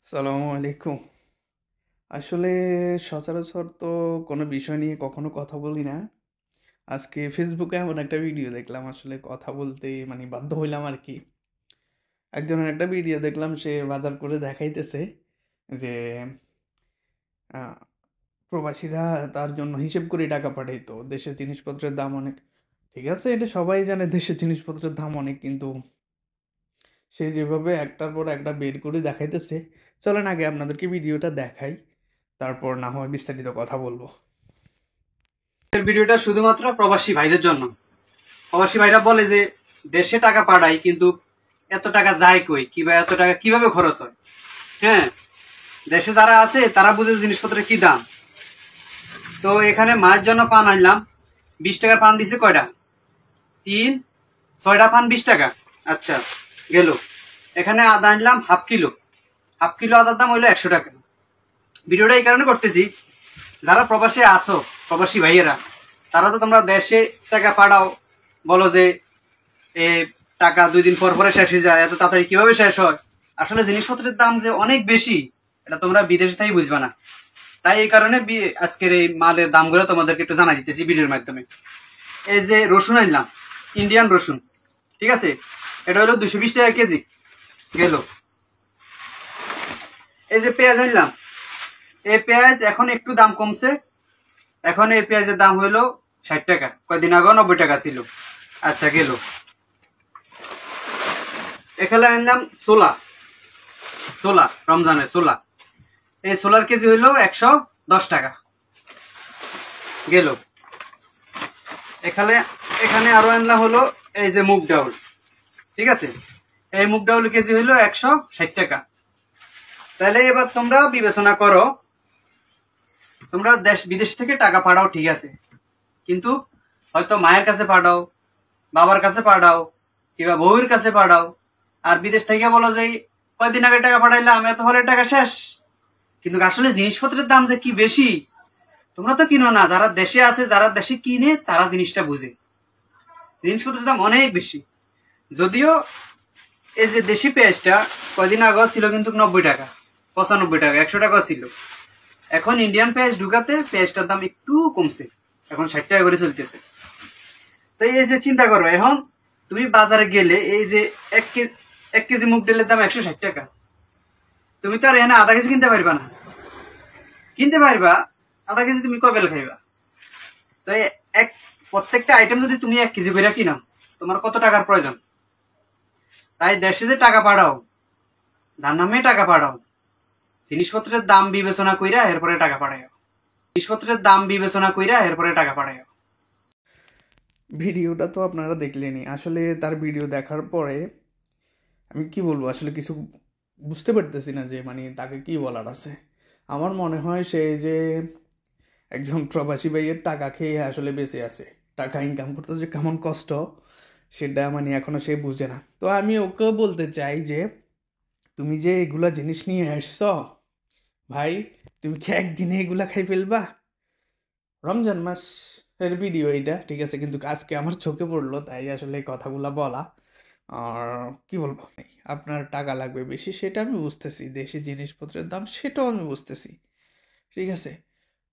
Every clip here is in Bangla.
সালামু আলাইকুম। আসলে সচরাচর তো কোনো বিষয় নিয়ে কখনো কথা বলি না। আজকে ফেসবুকে এমন একটা ভিডিও দেখলাম, আসলে কথা বলতে মানে বাধ্য হইলাম আর কি। একজনের একটা ভিডিও দেখলাম, সে বাজার করে দেখাইতেছে যে আহ, প্রবাসীরা তার জন্য হিসেব করে টাকা পাঠাইতো। দেশের জিনিসপত্রের দাম অনেক, ঠিক আছে, এটা সবাই জানে দেশের জিনিসপত্রের দাম অনেক, কিন্তু সে যেভাবে একটার পর একটা বের করে দেখাইতেছে, চলেন আগে আপনাদেরকে ভিডিওটা দেখাই, তারপর না হয় বিস্তারিত কথা বলবো। ভিডিওটা শুধুমাত্র প্রবাসী ভাইদের জন্য। প্রবাসী ভাইরা বলে যে দেশে টাকা পাঠাই, কিন্তু এত টাকা যায় কই, কিংবা এত টাকা কিভাবে খরচ হয়। হ্যাঁ, দেশে যারা আছে তারা বুঝে জিনিসপত্রের কি দাম। তো এখানে মায়ের জন্য পান আনলাম, 20 টাকার পান দিছে কয়টা, 6টা পান 20 টাকা। আচ্ছা, গেল। এখানে আদা আনলাম হাফ কিলো আদার দাম হইলো 100 টাকা। ভিডিওটা এই কারণে করতেছি, যারা প্রবাসে আসো, প্রবাসী ভাইয়েরা, তারা তো তোমরা দেশে টাকা পাঠাও, বলো যে এ টাকা 2 দিন পর পরে শেষ হয়ে যায়, এত তাড়াতাড়ি কিভাবে শেষ হয়। আসলে জিনিসপত্রের দাম যে অনেক বেশি, এটা তোমরা বিদেশে থেকে বুঝবা না। তাই এই কারণে আজকের এই মালের দামগুলো তোমাদেরকে একটু জানাই দিতেছি ভিডিওর মাধ্যমে। এই যে রসুন আনলাম, ইন্ডিয়ান রসুন, ঠিক আছে, এটা হলো 220 টাকা কেজি, গেল। এই যে পেঁয়াজ আনলাম, এই পেঁয়াজ এখন একটু দাম কমছে, এখন এই পেঁয়াজের দাম হইলো 60 টাকা, কয়েকদিন আগে 90 টাকা ছিল। আচ্ছা, গেল। এখানে আনলাম ছোলা, রমজানের ছোলা, এই ছোলার কেজি হইলো 110 টাকা, গেল। এখানে এখানে আরো আনলাম হলো এই যে মুগ ডাউল, ঠিক আছে, এই মুগ ডাউল কেজি হইলো 160 টাকা। তাহলে এবার তোমরা বিবেচনা করো, তোমরা দেশ বিদেশ থেকে টাকা পাঠাও, ঠিক আছে, কিন্তু হয়তো মায়ের কাছে পাঠাও, বাবার কাছে পাঠাও, কিংবা বউয়ের কাছে পাঠাও, আর বিদেশ থেকে বলো যে কয়দিন আগে টাকা পাঠাইলাম, এত হলে টাকা শেষ। কিন্তু আসলে জিনিসপত্রের দাম যে কি বেশি, তোমরা তো কিনো না, যারা দেশে আছে, যারা দেশে কিনে, তারা জিনিসটা বুঝে। জিনিসপত্রের দাম অনেক বেশি। যদিও এই যে দেশি পেঁয়াজটা কয়দিন আগে ছিল কিন্তু 90 টাকা, 95 টাকা, 100 টাকা ছিল। এখন ইন্ডিয়ান পেঁয়াজ ঢুকাতে পেঁয়াজটার দাম একটু কমছে, এখন 60 টাকা করে চলতেছে। তো এই যে চিন্তা করো, এখন তুমি বাজারে গেলে এই যে 1 কেজি মুগ ডালের দাম 160 টাকা, তুমি তো আর এখানে আধা কেজি কিনতে পারবা না। কিনতে পারবা আধা কেজি, তুমি কয় বেলা খাইবা। তো এক প্রত্যেকটা আইটেম যদি তুমি 1 কেজি করে কিনো, তোমার কত টাকার প্রয়োজন। তাই দেশে যে টাকা পাঠাও, যার নামে টাকা পাঠাও, জিনিসপত্রের দাম বিবেচনা কইরা এরপরে টাকা পাঠাইও, জিনিসপত্রের দাম বিবেচনা কইরা এরপরে টাকা পাঠাইও। ভিডিওটা তো আপনারা দেখলেনই। আসলে তার ভিডিও দেখার পরে আমি কি বলবো, আসলে কিছু বুঝতে পারতেছি না যে মানে তাকে কি বলার আছে। আমার মনে হয় সে যে একজন প্রবাসী ভাইয়ের টাকা খেয়ে আসলে বেঁচে আছে, টাকা ইনকাম করতে যে কেমন কষ্ট সেটা মানে এখনো সে বুঝে না। তো আমি ওকে বলতে চাই যে তুমি যে এগুলা জিনিস নিয়ে আসছ ভাই, তুমি কি একদিনে এগুলা খাই ফেলবা? রমজান মাস এর ভিডিও এইটা, ঠিক আছে, কিন্তু আজকে আমার চোখে পড়লো তাই আসলে এই কথাগুলা বলা। আর কি বলবো, আপনার টাকা লাগবে বেশি সেটা আমি বুঝতেছি, দেশি জিনিসপত্রের দাম সেটাও আমি বুঝতেছি, ঠিক আছে।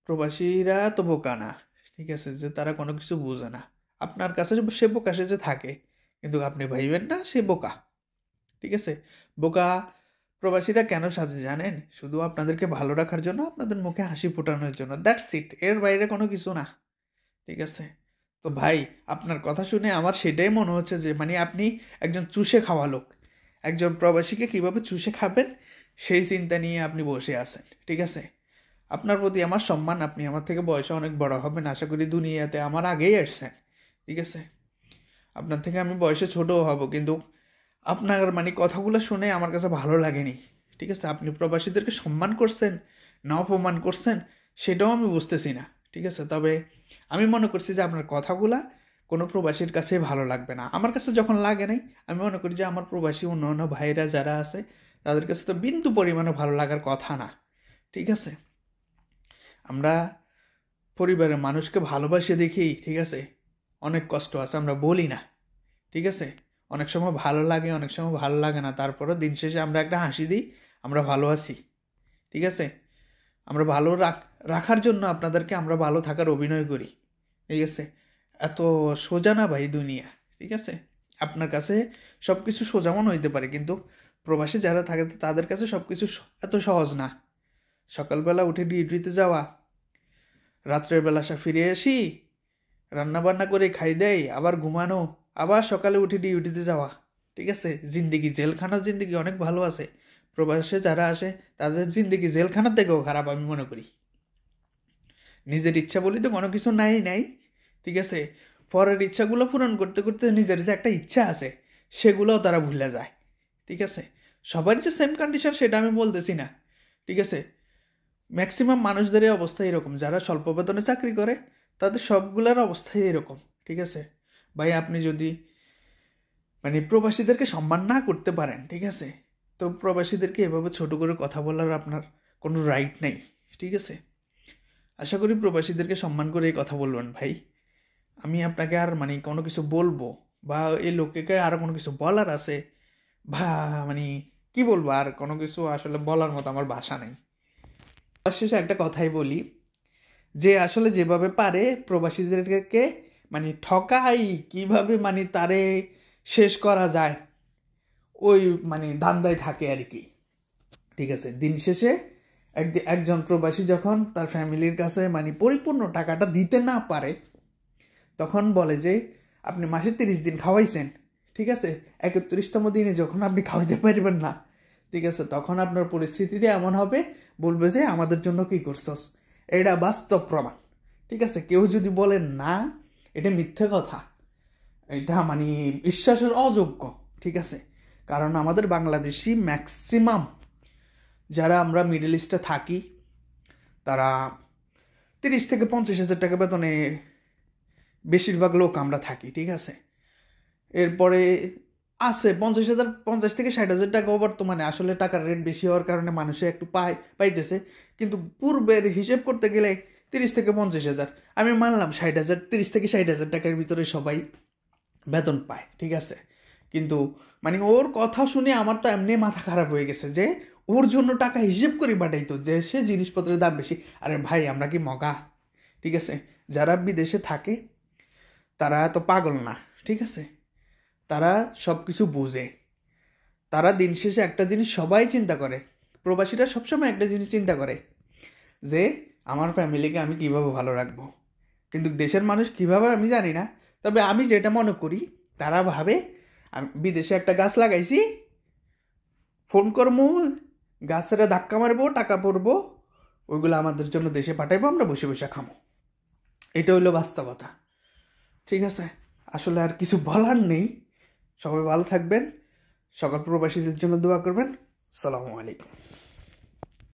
প্রবাসীরা তো বোকা না, ঠিক আছে, যে তারা কোনো কিছু বোঝে না। আপনার কাছে সে বোকা সে যে থাকে, কিন্তু আপনি ভাইবেন না সে বোকা, ঠিক আছে। বোকা প্রবাসীরা কেন সাজে জানেন? শুধু আপনাদেরকে ভালো রাখার জন্য, আপনাদের মুখে হাসি ফোটানোর জন্য, দ্যাটস ইট, এর বাইরে কোনো কিছু না, ঠিক আছে। তো ভাই, আপনার কথা শুনে আমার সেটাই মনে হচ্ছে যে মানে আপনি একজন চুষে খাওয়া লোক, একজন প্রবাসীকে কিভাবে চুষে খাবেন সেই চিন্তা নিয়ে আপনি বসে আছেন, ঠিক আছে। আপনার প্রতি আমার সম্মান, আপনি আমার থেকে বয়সে অনেক বড় হবেন, আশা করি দুনিয়াতে আমার আগেই আসছেন, ঠিক আছে। আপনার থেকে আমি বয়সে ছোটও হব, কিন্তু আপনার মানে কথাগুলো শুনে আমার কাছে ভালো লাগেনি, ঠিক আছে। আপনি প্রবাসীদেরকে সম্মান করছেন না অপমান করছেন সেটাও আমি বুঝতেছি না, ঠিক আছে। তবে আমি মনে করছি যে আপনার কথাগুলা কোনো প্রবাসীর কাছে ভালো লাগবে না। আমার কাছে যখন লাগে নাই, আমি মনে করি যে আমার প্রবাসী অন্য অন্য ভাইরা যারা আছে তাদের কাছে তো বিন্দু পরিমাণে ভালো লাগার কথা না, ঠিক আছে। আমরা পরিবারের মানুষকে ভালোবাসে দেখি, ঠিক আছে, অনেক কষ্ট আছে, আমরা বলি না, ঠিক আছে। অনেক সময় ভালো লাগে, অনেক সময় ভালো লাগে না, তারপরও দিন শেষে আমরা একটা হাসি দিই, আমরা ভালো আছি, ঠিক আছে? আমরা ভালো রাখার জন্য আপনাদেরকে আমরা ভালো থাকার অভিনয় করি, ঠিক আছে? এত সোজা না ভাই দুনিয়া, ঠিক আছে? আপনার কাছে সব কিছু সোজা মনে হইতে পারে, কিন্তু প্রবাসী যারা থাকে তাদের কাছে সব কিছু এত সহজ না। সকালবেলা উঠে ডিউটিতে যাওয়া, রাত্রের বেলা ফিরে আসি, রান্না বান্না করে খাই দেয়, আবার ঘুমানো, আবার সকালে উঠে ডিউটিতে যাওয়া, ঠিক আছে? জিন্দিগি, জেলখানার জিন্দিগি অনেক ভালো আছে। প্রবাসে যারা আসে তাদের জিন্দিগি জেলখানার থেকেও খারাপ আমি মনে করি। নিজের ইচ্ছা বলি তো কোনো কিছু নাই, ঠিক আছে? পরের ইচ্ছাগুলো পূরণ করতে করতে নিজের যে একটা ইচ্ছা আছে সেগুলোও তারা ভুলে যায়, ঠিক আছে? সবার যে সেম কন্ডিশন সেটা আমি বলতেছি না, ঠিক আছে? ম্যাক্সিমাম মানুষদেরই অবস্থা এরকম, যারা স্বল্প বেতনে চাকরি করে তাদের সবগুলোর অবস্থাই এরকম, ঠিক আছে? ভাই আপনি যদি মানে প্রবাসীদেরকে সম্মান না করতে পারেন, ঠিক আছে, তো প্রবাসীদেরকে এভাবে ছোট করে কথা বলার আপনার কোনো রাইট নেই, ঠিক আছে? আশা করি প্রবাসীদেরকে সম্মান করে এই কথা বলবেন ভাই। আমি আপনাকে আর মানে কোনো কিছু বলবো বা এই লোকেকে আর কোনো কিছু বলার আছে বা মানে কি বলবো, আর কোনো কিছু আসলে বলার মতো আমার ভাষা নেই। শেষে একটা কথাই বলি, যে আসলে যেভাবে পারে প্রবাসীদেরকে মানে ঠকাই, কিভাবে মানে তারে শেষ করা যায় ওই মানে ধান্দায় থাকে আর কি, ঠিক আছে? দিন শেষে একজন প্রবাসী যখন তার ফ্যামিলির কাছে মানে পরিপূর্ণ টাকাটা দিতে না পারে, তখন বলে যে আপনি মাসে 30 দিন খাওয়াইছেন, ঠিক আছে, 31তম দিনে যখন আপনি খাওয়াইতে পারবেন না, ঠিক আছে, তখন আপনার পরিস্থিতিতে এমন হবে, বলবে যে আমাদের জন্য কি করছস। এটা বাস্তব প্রমাণ, ঠিক আছে? কেউ যদি বলে না, এটা মিথ্যে কথা, এটা মানে বিশ্বাসের অযোগ্য, ঠিক আছে? কারণ আমাদের বাংলাদেশি ম্যাক্সিমাম যারা আমরা মিডল ইস্টে থাকি তারা 30 থেকে 50 হাজার টাকা বেতনে বেশিরভাগ লোক আমরা থাকি, ঠিক আছে? এরপরে আছে 50 হাজার, 50 থেকে 60 হাজার টাকাও বর্তমানে, আসলে টাকার রেট বেশি হওয়ার কারণে মানুষে একটু পাইতেছে, কিন্তু পূর্বের হিসেব করতে গেলে 30 থেকে 50 হাজার, আমি মানলাম 60 হাজার, 30 থেকে 60 হাজার টাকার ভিতরে সবাই বেতন পায়, ঠিক আছে? কিন্তু মানে ওর কথা শুনে আমার তো এমনি মাথা খারাপ হয়ে গেছে যে ওর জন্য টাকা হিসেব করে পাঠাইতো, যে সে জিনিসপত্রের দাম বেশি। আরে ভাই আমরা কি মগা, ঠিক আছে? যারা বিদেশে থাকে তারা এত পাগল না, ঠিক আছে? তারা সব কিছু বোঝে, তারা দিন শেষে একটা জিনিস সবাই চিন্তা করে, প্রবাসীরা সবসময় একটা জিনিস চিন্তা করে যে আমার ফ্যামিলিকে আমি কিভাবে ভালো রাখবো। কিন্তু দেশের মানুষ কিভাবে আমি জানি না, তবে আমি যেটা মনে করি তারা ভাবে আমি বিদেশে একটা গাছ লাগাইছি, ফোন করবো, গাছের ধাক্কা মারবো, টাকা পড়বো, ওইগুলো আমাদের জন্য দেশে পাঠাইবো, আমরা বসে বসে খামো। এটা হইলো বাস্তবতা, ঠিক আছে? আসলে আর কিছু বলার নেই। সবাই ভালো থাকবেন, সকল প্রবাসীদের জন্য দোয়া করবেন। আসসালামু আলাইকুম।